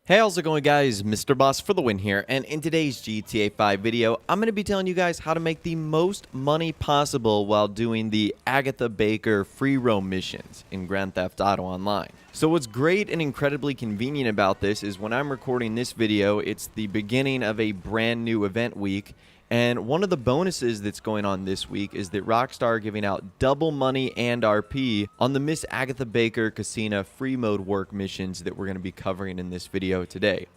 Hey, how's it going, guys? Mr. Boss for the win here, and in today's GTA 5 video, I'm going to be telling you guys how to make the most money possible while doing the Agatha Baker free roam missions in Grand Theft Auto Online. So what's great and incredibly convenient about this is when I'm recording this video, it's the beginning of a brand new event week, and one of the bonuses that's going on this week is that Rockstar are giving out double money and RP on the Miss Agatha Baker Casino free mode work missions that we're going to be covering in this video today.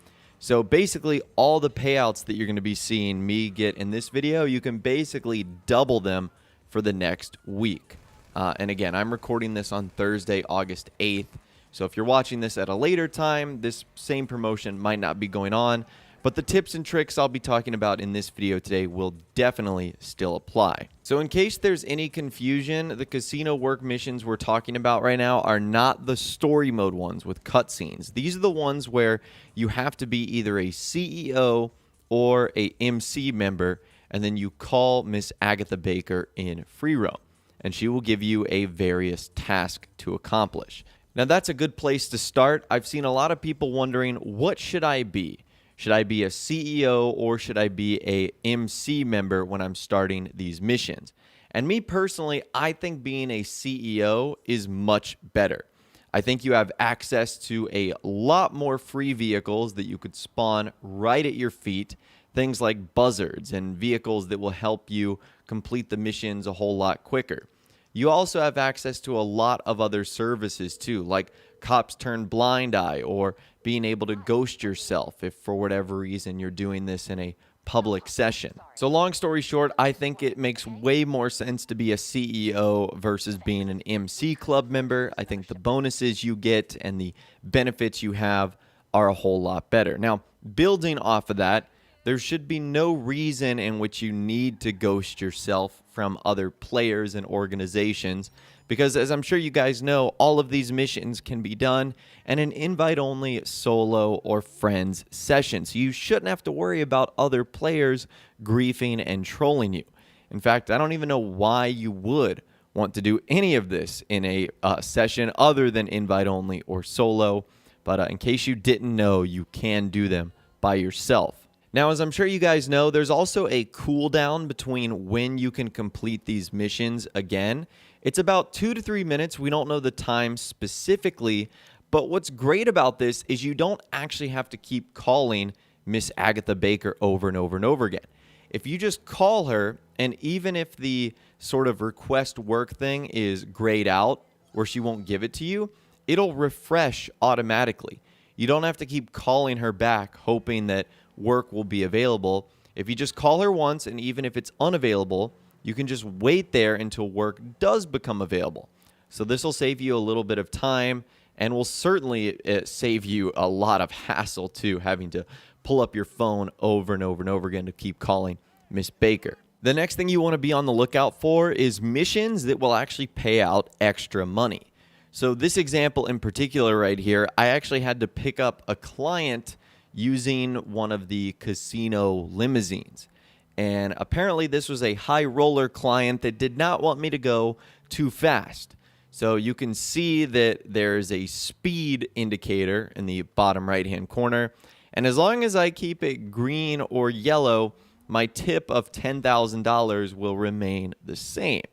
So basically, all the payouts that you're going to be seeing me get in this video, you can basically double them for the next week. And again, I'm recording this on Thursday, August 8th. So if you're watching this at a later time, this same promotion might not be going on. But the tips and tricks I'll be talking about in this video today will definitely still apply. So in case there's any confusion, the casino work missions we're talking about right now are not the story mode ones with cutscenes. These are the ones where you have to be either a CEO or a MC member, and then you call Miss Agatha Baker in free roam, and she will give you a various task to accomplish. Now that's a good place to start. I've seen a lot of people wondering, what should I be? Should I be a CEO or should I be a MC member when I'm starting these missions? And me personally, I think being a CEO is much better. I think you have access to a lot more free vehicles that you could spawn right at your feet. Things like buzzards and vehicles that will help you complete the missions a whole lot quicker. You also have access to a lot of other services too, like Cops Turn Blind Eye or being able to ghost yourself if for whatever reason you're doing this in a public session. So long story short, I think it makes way more sense to be a CEO versus being an MC club member. I think the bonuses you get and the benefits you have are a whole lot better. Now, building off of that, there should be no reason in which you need to ghost yourself from other players and organizations because, as I'm sure you guys know, all of these missions can be done in an invite-only solo or friends session. So you shouldn't have to worry about other players griefing and trolling you. In fact, I don't even know why you would want to do any of this in a session other than invite-only or solo. But in case you didn't know, you can do them by yourself. Now, as I'm sure you guys know, there's also a cooldown between when you can complete these missions again. It's about 2 to 3 minutes. We don't know the time specifically, but what's great about this is you don't actually have to keep calling Miss Agatha Baker over and over and over again. If you just call her, and even if the sort of request work thing is grayed out, where she won't give it to you, it'll refresh automatically. You don't have to keep calling her back, hoping that work will be available. If you just call her once, and even if it's unavailable, you can just wait there until work does become available. So this will save you a little bit of time and will certainly save you a lot of hassle too, having to pull up your phone over and over and over again to keep calling Miss Baker. The next thing you want to be on the lookout for is missions that will actually pay out extra money. So this example in particular right here, I actually had to pick up a client using one of the casino limousines. And apparently this was a high roller client that did not want me to go too fast. So you can see that there's a speed indicator in the bottom right hand corner. And as long as I keep it green or yellow, my tip of $10,000 will remain the same.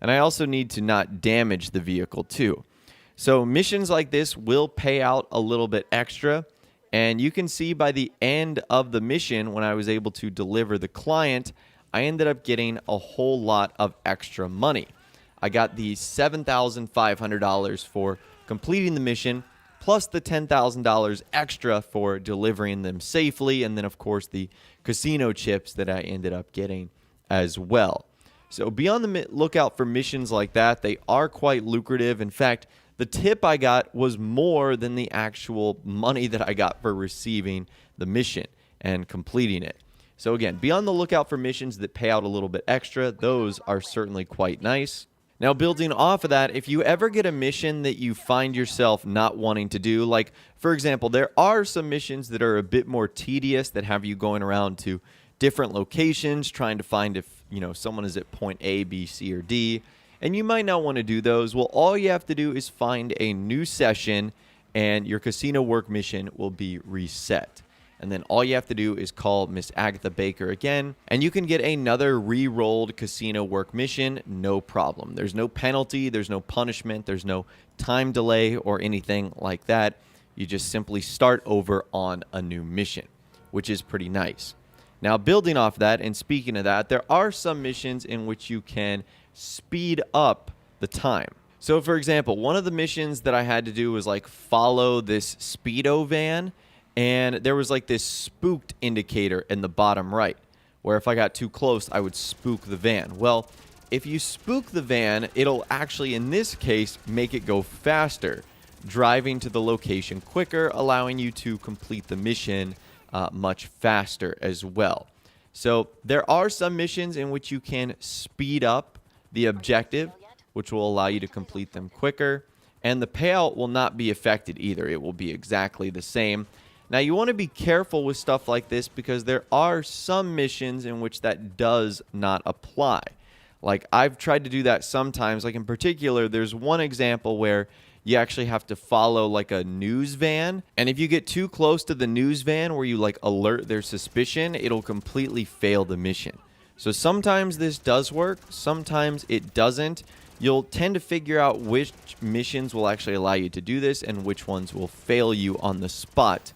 And I also need to not damage the vehicle too. So missions like this will pay out a little bit extra. And you can see by the end of the mission, when I was able to deliver the client, I ended up getting a whole lot of extra money. I got the $7,500 for completing the mission, plus the $10,000 extra for delivering them safely, and then, of course, the casino chips that I ended up getting as well. So be on the lookout for missions like that. They are quite lucrative. In fact, the tip I got was more than the actual money that I got for receiving the mission and completing it. So again, be on the lookout for missions that pay out a little bit extra. Those are certainly quite nice. Now, building off of that, if you ever get a mission that you find yourself not wanting to do, like, for example, there are some missions that are a bit more tedious that have you going around to different locations trying to find if, someone is at point A, B, C, or D. And you might not want to do those. Well, all you have to do is find a new session and your casino work mission will be reset. And then all you have to do is call Miss Agatha Baker again, and you can get another re-rolled casino work mission, no problem. There's no penalty, there's no punishment, there's no time delay or anything like that. You just simply start over on a new mission, which is pretty nice. Now, building off that, and speaking of that, there are some missions in which you can speed up the time. So, for example, one of the missions that I had to do was like follow this Speedo van, and there was like this spooked indicator in the bottom right, where if I got too close, I would spook the van. Well, if you spook the van, it'll actually, in this case, make it go faster, driving to the location quicker, allowing you to complete the mission much faster as well. So there are some missions in which you can speed up the objective, which will allow you to complete them quicker, and the payout will not be affected either. It will be exactly the same. Now, you want to be careful with stuff like this because there are some missions in which that does not apply. Like, I've tried to do that sometimes. Like, in particular, there's one example where you actually have to follow like a news van, and if you get too close to the news van where you like alert their suspicion, it'll completely fail the mission. So sometimes this does work, sometimes it doesn't. You'll tend to figure out which missions will actually allow you to do this and which ones will fail you on the spot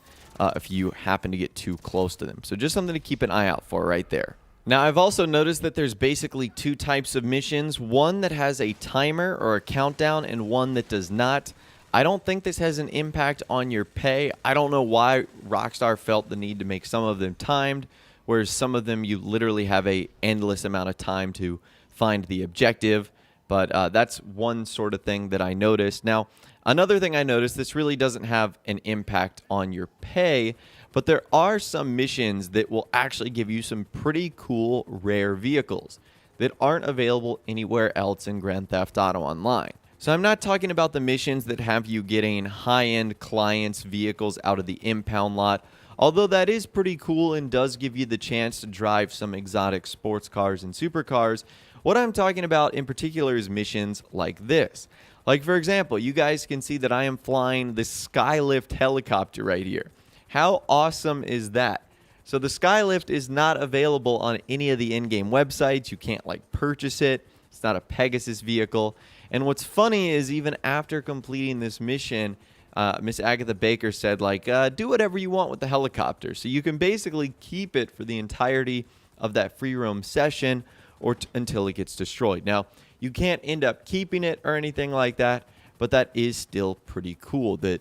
if you happen to get too close to them. So just something to keep an eye out for right there. Now, I've also noticed that there's basically two types of missions, one that has a timer or a countdown and one that does not. I don't think this has an impact on your pay. I don't know why Rockstar felt the need to make some of them timed, whereas some of them you literally have a endless amount of time to find the objective. But that's one sort of thing that I noticed. Now, another thing I noticed, this really doesn't have an impact on your pay, but there are some missions that will actually give you some pretty cool rare vehicles that aren't available anywhere else in Grand Theft Auto Online. So I'm not talking about the missions that have you getting high-end clients' vehicles out of the impound lot, although that is pretty cool and does give you the chance to drive some exotic sports cars and supercars. What I'm talking about in particular is missions like this. Like, for example, you guys can see that I am flying the Skylift helicopter right here. How awesome is that? So the Skylift is not available on any of the in-game websites. You can't like purchase it. It's not a Pegasus vehicle. And what's funny is even after completing this mission, Miss Agatha Baker said like, do whatever you want with the helicopter. So you can basically keep it for the entirety of that free roam session or until it gets destroyed. Now, you can't end up keeping it or anything like that, but that is still pretty cool that,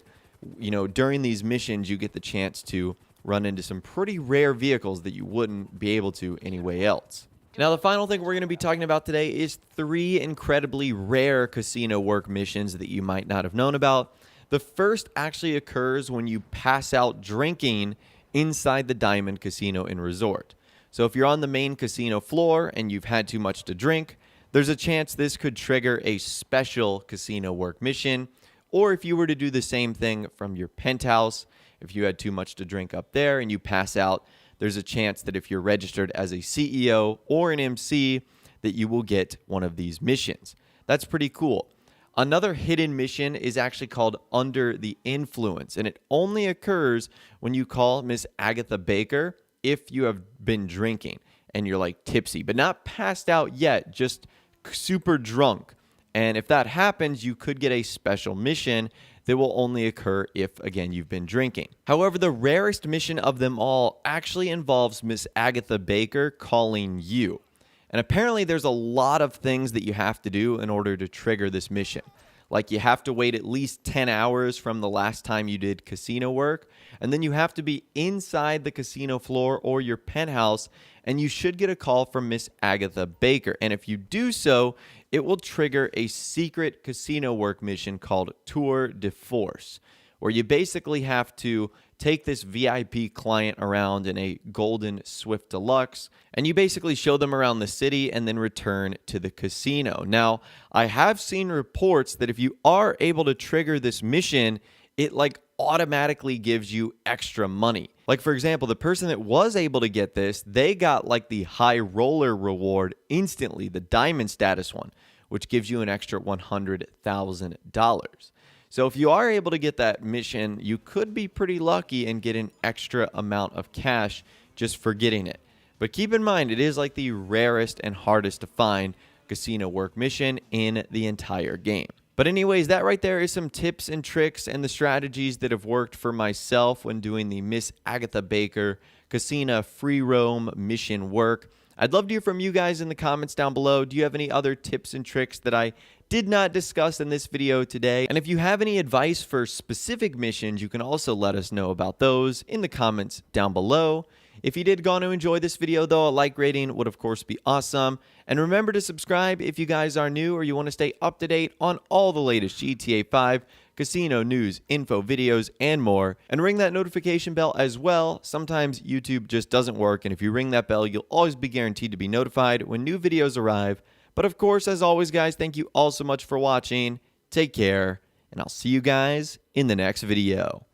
you know, during these missions, you get the chance to run into some pretty rare vehicles that you wouldn't be able to anyway else. Now, the final thing we're going to be talking about today is 3 incredibly rare casino work missions that you might not have known about. The first actually occurs when you pass out drinking inside the Diamond Casino and Resort. So if you're on the main casino floor and you've had too much to drink, there's a chance this could trigger a special casino work mission. Or if you were to do the same thing from your penthouse, if you had too much to drink up there and you pass out, there's a chance that if you're registered as a CEO or an MC, that you will get one of these missions. That's pretty cool. Another hidden mission is actually called Under the Influence, and it only occurs when you call Miss Agatha Baker if you have been drinking and you're like tipsy, but not passed out yet, just super drunk. And if that happens, you could get a special mission that will only occur if, again, you've been drinking. However, the rarest mission of them all actually involves Miss Agatha Baker calling you. And apparently there's a lot of things that you have to do in order to trigger this mission. Like you have to wait at least 10 hours from the last time you did casino work, and then you have to be inside the casino floor or your penthouse, and you should get a call from Miss Agatha Baker. And if you do so, it will trigger a secret casino work mission called Tour de Force, where you basically have to take this VIP client around in a golden Swift Deluxe, and you basically show them around the city and then return to the casino. Now, I have seen reports that if you are able to trigger this mission, it like automatically gives you extra money. Like, for example, the person that was able to get this, they got like the high roller reward instantly, the diamond status one, which gives you an extra $100,000. So if you are able to get that mission, you could be pretty lucky and get an extra amount of cash just for getting it. But keep in mind, it is like the rarest and hardest to find casino work mission in the entire game. But anyways, that right there is some tips and tricks and the strategies that have worked for myself when doing the Miss Agatha Baker Casino free roam mission work. I'd love to hear from you guys in the comments down below. Do you have any other tips and tricks that I did not discuss in this video today? And if you have any advice for specific missions, you can also let us know about those in the comments down below. If you did go on to enjoy this video though, a like rating would of course be awesome. And remember to subscribe if you guys are new or you want to stay up to date on all the latest GTA 5 casino news, info, videos, and more. And ring that notification bell as well. Sometimes YouTube just doesn't work, and if you ring that bell, you'll always be guaranteed to be notified when new videos arrive. But of course, as always, guys, thank you all so much for watching. Take care, and I'll see you guys in the next video.